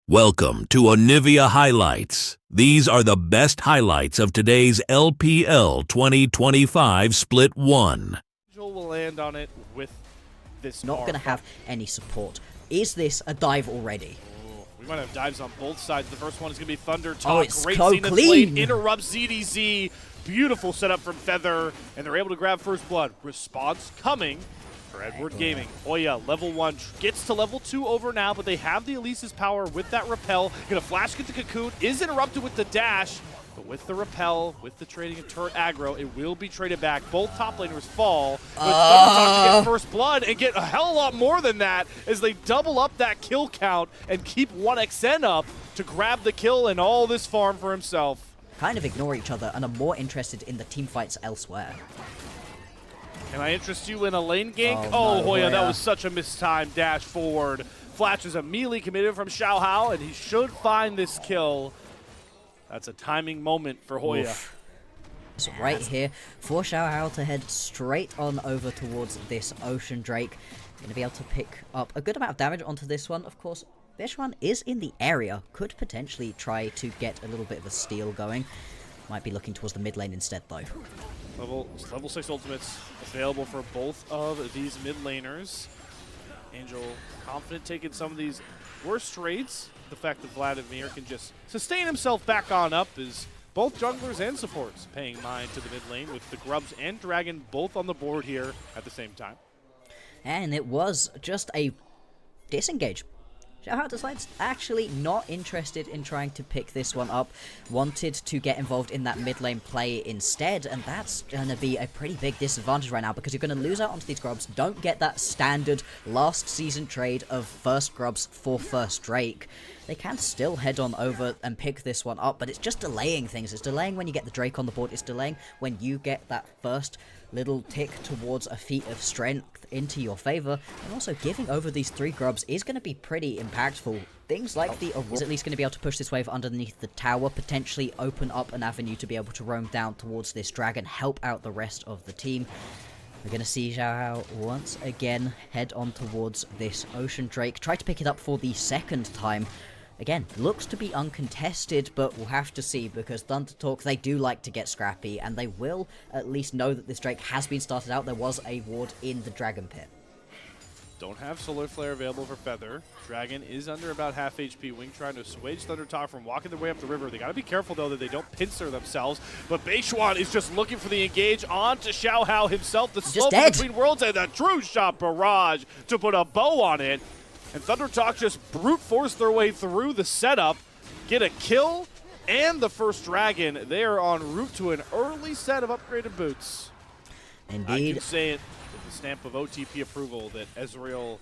Welcome to Onivia Highlights. These are the best highlights of today's LPL 2025 Split 1. Joel will land on it with this. Not going to have any support. Is this a dive already? Oh, we might have dives on both sides. The first one is going to be Thunder Talk. Oh, it's great so scene clean. Interrupts ZDZ. Beautiful setup from Feather, and they're able to grab first blood. Response coming for Edward Gaming. Oya, level 1, gets to level 2 over now, but they have the Elise's power with that repel. Gonna flash get the cocoon, is interrupted with the dash, but with the repel, with the trading of turret aggro, it will be traded back. Both top laners fall, but Thundertalk to get first blood and get a hell of a lot more than that as they double up that kill count and keep 1xN up to grab the kill and all this farm for himself. Kind of ignore each other and are more interested in the team fights elsewhere. Can I interest you in a lane gank? Oh, no, Hoya, that was such a mistimed dash forward. Flash is immediately committed from Xiao Hao, and he should find this kill. That's a timing moment for Hoya. Oof. So right here, for Xiao Hao to head straight on over towards this Ocean Drake. Going to be able to pick up a good amount of damage onto this one. Of course, this one is in the area. Could potentially try to get a little bit of a steal going. Might be looking towards the mid lane instead, though. Level 6 ultimates available for both of these mid laners. Angel confident taking some of these worst trades. The fact that Vladimir can just sustain himself back on up is both junglers and supports paying mind to the mid lane with the Grubs and Dragon both on the board here at the same time. And it was just a disengage. Xiao Hao decides actually not interested in trying to pick this one up, wanted to get involved in that mid lane play instead, and that's going to be a pretty big disadvantage right now because you're going to lose out onto these Grubs, don't get that standard last season trade of first Grubs for first Drake. They can still head on over and pick this one up, but it's just delaying things. It's delaying when you get the Drake on the board, it's delaying when you get that first little tick towards a feat of strength into your favor, and also giving over these 3 Grubs is going to be pretty impactful. Things like the Aurora is at least going to be able to push this wave underneath the tower, potentially open up an avenue to be able to roam down towards this dragon, help out the rest of the team. We're going to see Xiao Hao once again head on towards this Ocean Drake, try to pick it up for the second time. Again, looks to be uncontested, but we'll have to see because Thunder Talk, they do like to get scrappy, and they will at least know that this Drake has been started out. There was a ward in the Dragon Pit. Don't have Solar Flare available for Feather. Dragon is under about half HP. Wing trying to assuage Thunder Talk from walking their way up the river. They got to be careful, though, that they don't pincer themselves. But Beishuan is just looking for the engage onto Xiao Hao himself. The slope between worlds and the true shot barrage to put a bow on it. And Thunder Talk just brute force their way through the setup, get a kill, and the first dragon. They are en route to an early set of upgraded boots. Indeed. I can say it with the stamp of OTP approval that Ezreal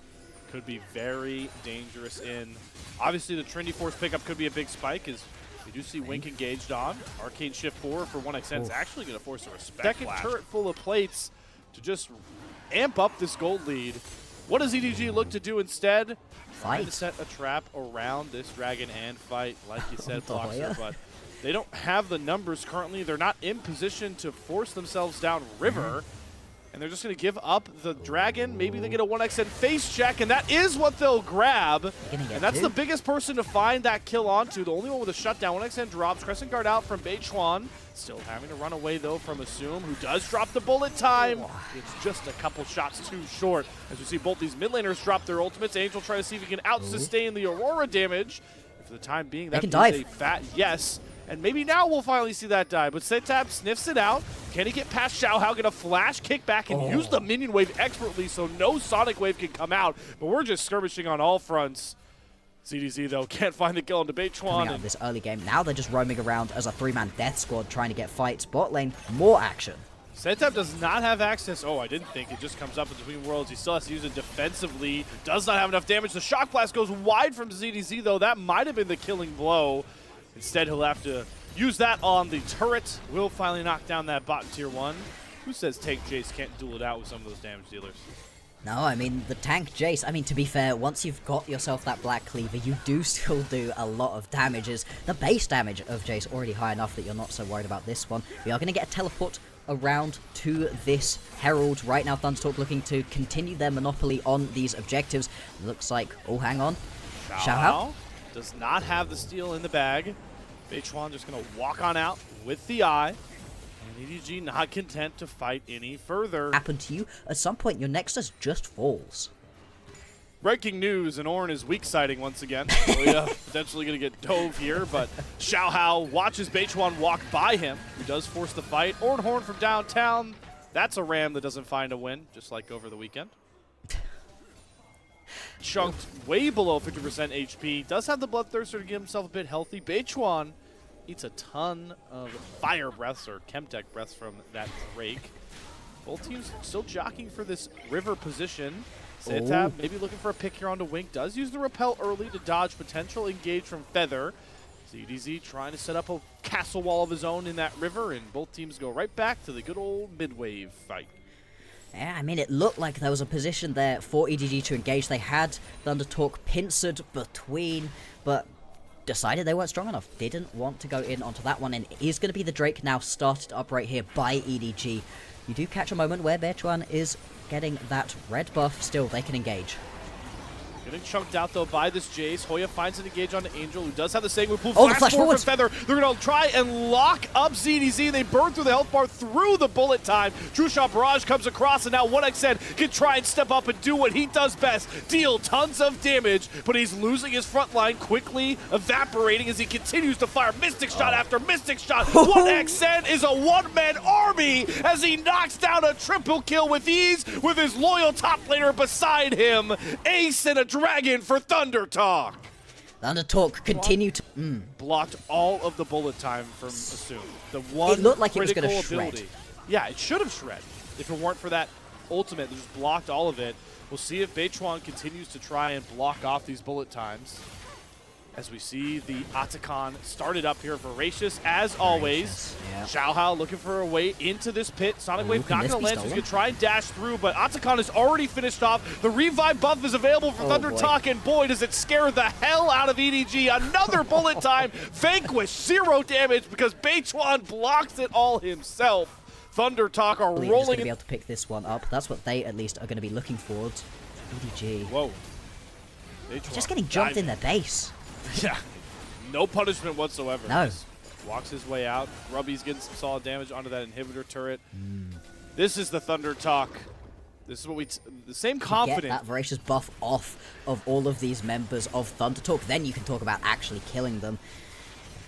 could be very dangerous in. Obviously, the Trinity Force pickup could be a big spike as we do see Wink engaged on. Arcane Shift 4 for 1xN is actually going to force a respect Second flash. Turret full of plates to just amp up this gold lead. What does EDG look to do instead? Trying to set a trap around this dragon and fight, like you said, Bloxer, but they don't have the numbers currently. They're not in position to force themselves down river, and they're just going to give up the dragon. Maybe they get a 1xN face check, and that is what they'll grab. And that's the biggest person to find that kill onto. The only one with a shutdown. 1xN drops. Crescent Guard out from Beishuan. Still having to run away, though, from Assume, who does drop the bullet time. It's just a couple shots too short. As we see both these mid laners drop their ultimates. Angel trying to see if he can out-sustain the Aurora damage. And for the time being, that is a fat yes. And maybe now we'll finally see that die. But Setab sniffs it out. Can he get past Xiao Hao? Get a flash kick back and use the minion wave expertly so no Sonic Wave can come out. But we're just skirmishing on all fronts. CDZ, though, can't find the kill on Beishuan. Coming out of this early game, now they're just roaming around as a 3-man death squad trying to get fights. Bot lane, more action. Setab does not have access. Oh, I didn't think. It just comes up in between worlds. He still has to use it defensively. Does not have enough damage. The Shock Blast goes wide from ZDZ, though. That might have been the killing blow. Instead, he'll have to use that on the turret. Will finally knock down that bot in Tier 1. Who says Tank Jace can't duel it out with some of those damage dealers? No, I mean, the tank Jace, I mean, to be fair, once you've got yourself that Black Cleaver, you do still do a lot of damages. The base damage of Jace already high enough that you're not so worried about this one. We are going to get a teleport around to this Herald. Right now, Thunder Talk looking to continue their monopoly on these objectives. Looks like, oh, hang on. Xiao Hao does not have the steal in the bag. Beichuan just going to walk on out with the eye. And EDG not content to fight any further. Happen to you, at some point your Nexus just falls. Breaking news, and Ornn is weak siding once again. Oya potentially going to get dove here, but Xiaohao watches Beichuan walk by him, who does force the fight. Ornn from downtown, that's a ram that doesn't find a win, just like over the weekend. Chunked way below 50% HP, does have the Bloodthirster to get himself a bit healthy. Beichuan eats a ton of fire breaths, or Chemtech breaths from that Drake. Both teams still jockeying for this river position. Santab maybe looking for a pick here onto Wink. Does use the repel early to dodge potential engage from Feather. EDZ trying to set up a castle wall of his own in that river, and both teams go right back to the good old mid-wave fight. Yeah, I mean, it looked like there was a position there for EDG to engage. They had Thundertalk pincered between, but decided they weren't strong enough. Didn't want to go in onto that one, and it is going to be the Drake now started up right here by EDG. You do catch a moment where Beichuan is getting that red buff. Still, they can engage. Getting chunked out, though, by this Jace. Hoya finds an engage on Angel, who does have the same move. Oh, the flash forward from Feather. They're going to try and lock up ZDZ. They burn through the health bar through the bullet time. True Shot Barrage comes across, and now 1xN can try and step up and do what he does best. Deal tons of damage, but he's losing his front line, quickly evaporating as he continues to fire Mystic Shot after Mystic Shot. 1xN is a one-man army as he knocks down a triple kill with ease with his loyal top laner beside him. Ace and a Dragon for Thundertalk. Thundertalk continue to... Blocked all of the bullet time from Assume. The one It looked like it was critical going to shred. ability. Yeah, it should have shred. If it weren't for that ultimate that just blocked all of it. We'll see if Beichuan continues to try and block off these bullet times. As we see the Atacon started up here, Voracious as always. Yeah. Xiaohao looking for a way into this pit. Sonic Wave can not this going to be land, so he's stolen? going to try and dash through, but Atacon is already finished off. The revive buff is available for Thundertalk, and boy, does it scare the hell out of EDG. Another bullet time, vanquish, 0 damage because Beichuan blocks it all himself. Thundertalk are He's rolling going to be able to pick this one up. That's what they, at least, are going to be looking for. EDG. Whoa. Beichuan Just getting jumped diving. in their base. Yeah. No punishment whatsoever. No. Just walks his way out. Grubby's getting some solid damage onto that inhibitor turret. This is the Thundertalk. This is what the same confidence. Get that Voracious buff off of all of these members of Thundertalk, then you can talk about actually killing them.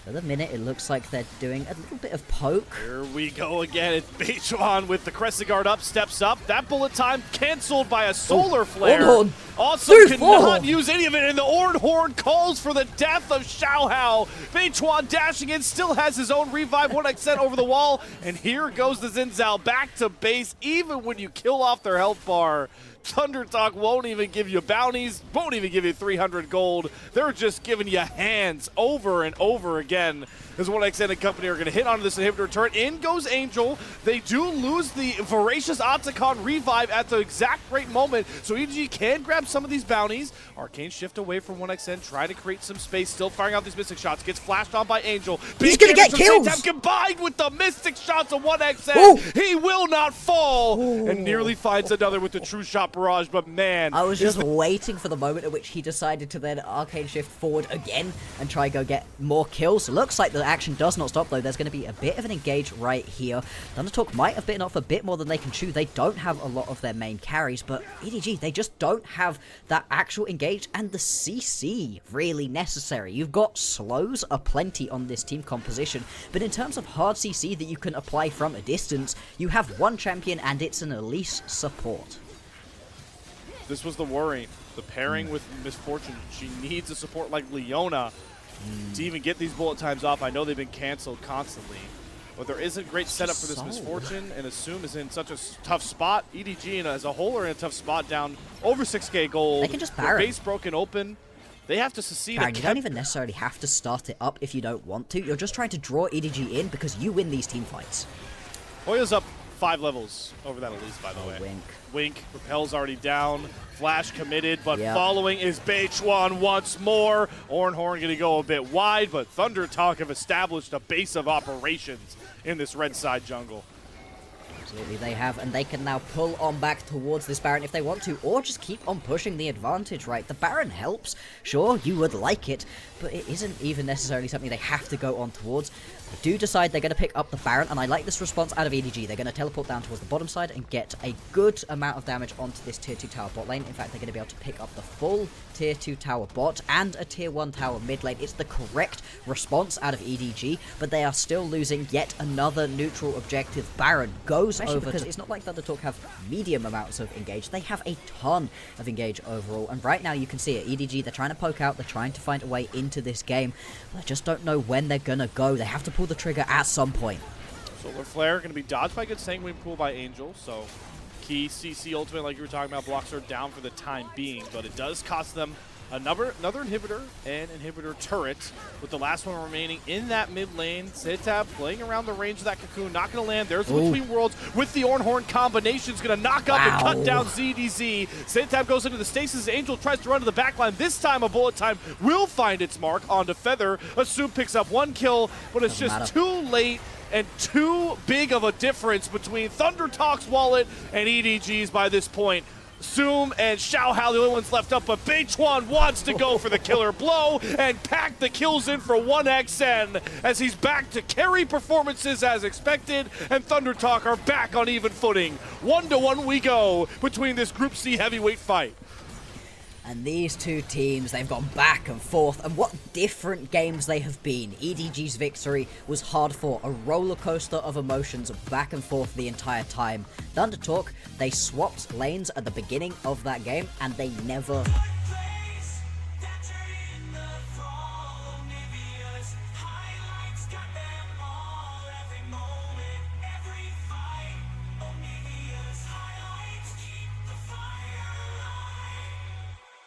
For the minute, it looks like they're doing a little bit of poke. Here we go again. It's Beichuan with the Crescent Guard up, steps up. That bullet time canceled by a solar flare. Ornn. Also Dude, cannot use any of it, and the Ornn calls for the death of Xiaohao. Beichuan dashing in, still has his own revive, 1xN over the wall, and here goes the Xin Zhao back to base. Even when you kill off their health bar, Thundertalk won't even give you bounties, won't even give you 300 gold. They're just giving you hands over and over again. As 1xN and company are going to hit onto this inhibitor turret. In goes Angel. They do lose the Voracious Atacon revive at the exact right moment, so EDG can grab some of these bounties. Arcane shift away from 1xN, trying to create some space, still firing out these Mystic Shots. Gets flashed on by Angel. He's going to get kills! Santab combined with the Mystic Shots of 1xN. He will not fall! And nearly finds another with the True Shot Barrage, but man. I was just waiting for the moment at which he decided to then Arcane Shift forward again and try go get more kills. It looks like the action does not stop, though. There's going to be a bit of an engage right here. Thundertalk might have bitten off a bit more than they can chew. They don't have a lot of their main carries, but EDG, they just don't have that actual engage and the CC really necessary. You've got slows aplenty on this team composition, but in terms of hard CC that you can apply from a distance, you have one champion and it's an Elise support. This was the worry. The pairing with Misfortune. She needs a support like Leona to even get these bullet times off. I know they've been canceled constantly, but there isn't great setup for this Misfortune, and Assume is in such a tough spot. EDG as a whole are in a tough spot, down over 6k gold. They can just Their Baron. base broken open. They have to succeed. Baron, you don't even necessarily have to start it up if you don't want to. You're just trying to draw EDG in because you win these team fights. Hoya's up 5 levels over that Elise, by the way. Wink. Wink, Repel's already down. Flash committed, but Yep. following is Beichuan once more. Ornn going to go a bit wide, but Thundertalk have established a base of operations in this red side jungle. Absolutely, they have, and they can now pull on back towards this Baron if they want to, or just keep on pushing the advantage, right? The Baron helps, sure, you would like it, but it isn't even necessarily something they have to go on towards. They do decide they're going to pick up the Baron, and I like this response out of EDG. They're going to teleport down towards the bottom side and get a good amount of damage onto this tier 2 tower bot lane. In fact, they're going to be able to pick up the full tier 2 tower bot and a tier 1 tower mid lane. It's the correct response out of EDG, but they are still losing yet another neutral objective. Baron goes over, because it's not like Thundertalk have medium amounts of engage. They have a ton of engage overall, and right now you can see it. EDG, they're trying to poke out, they're trying to find a way into this game, but I just don't know when they're going to go. They have to pull the trigger at some point. Solar Flare going to be dodged by a good Sanguine Pool by Angel, so key CC ultimate, like you were talking about, blocks are down for the time being, but it does cost them another inhibitor and inhibitor turret, with the last one remaining in that mid lane. Sitab playing around the range of that cocoon, not going to land. There's the Between Worlds with the Ornhorn combination. Is going to knock up and cut down ZDZ. Sitab goes into the stasis. Angel tries to run to the back line. This time a bullet time will find its mark onto Feather. Assume picks up one kill, but it's just too late and too big of a difference between Thundertalk's wallet and EDG's by this point. Zoom and Xiaohao, the only ones left up, but Beichuan wants to go for the killer blow and pack the kills in for 1xN as he's back to carry performances as expected, and Thundertalk are back on even footing. 1-1 we go between this Group C heavyweight fight. And these two teams, they've gone back and forth, and what different games they have been. EDG's victory was hard fought, a roller coaster of emotions back and forth the entire time. Thundertalk, they swapped lanes at the beginning of that game, and they never